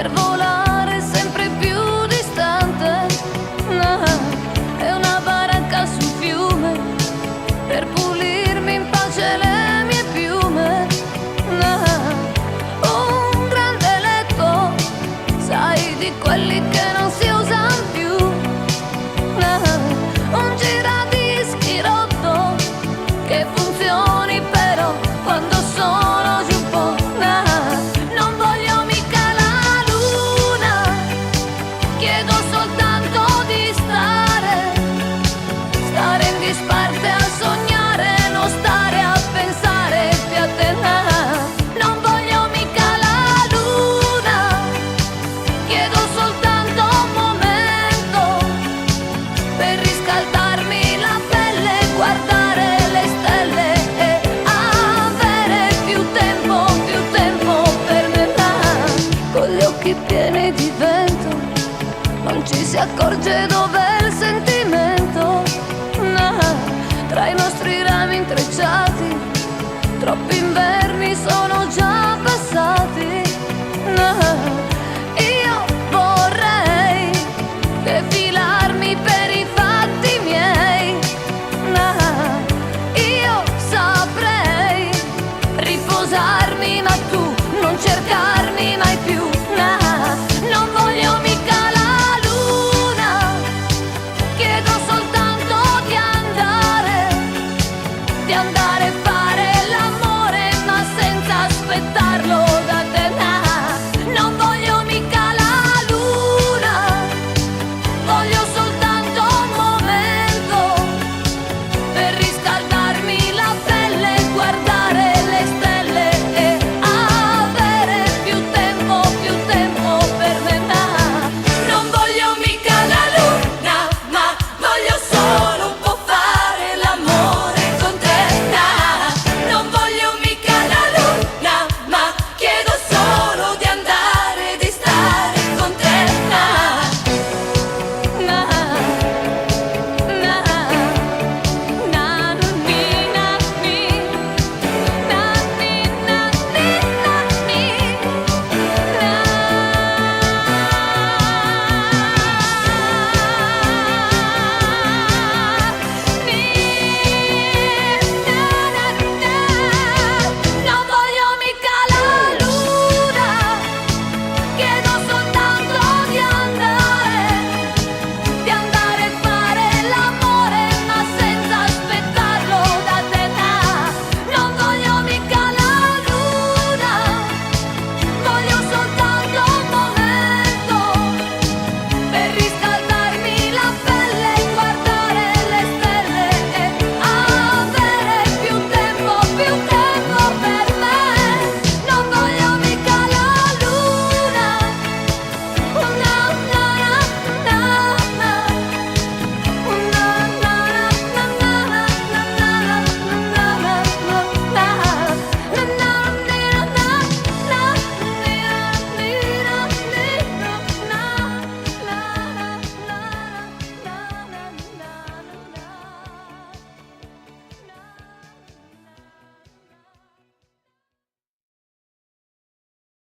per volare sempre più distante. È una baracca sul fiume per pulirmi in pace le mie piume. Un grande letto, sai, di quelli che non si usano più. Un giradischi rotto che funzioni però quando sono giù un po'. Non voglio mica la luna, chiedo soltanto di stare in disparte a sognare, non stare a pensare più a te. Non voglio mica la luna, chiedo soltanto un momento per riscaldarmi la pelle, guardare le stelle e avere più tempo per me. Con gli occhi pieni di vento non ci si accorge dov'è il sentimento. Tra i nostri rami intrecciati troppi inverni sono già passati. Io vorrei defilarmi per i fatti miei. Io saprei riposare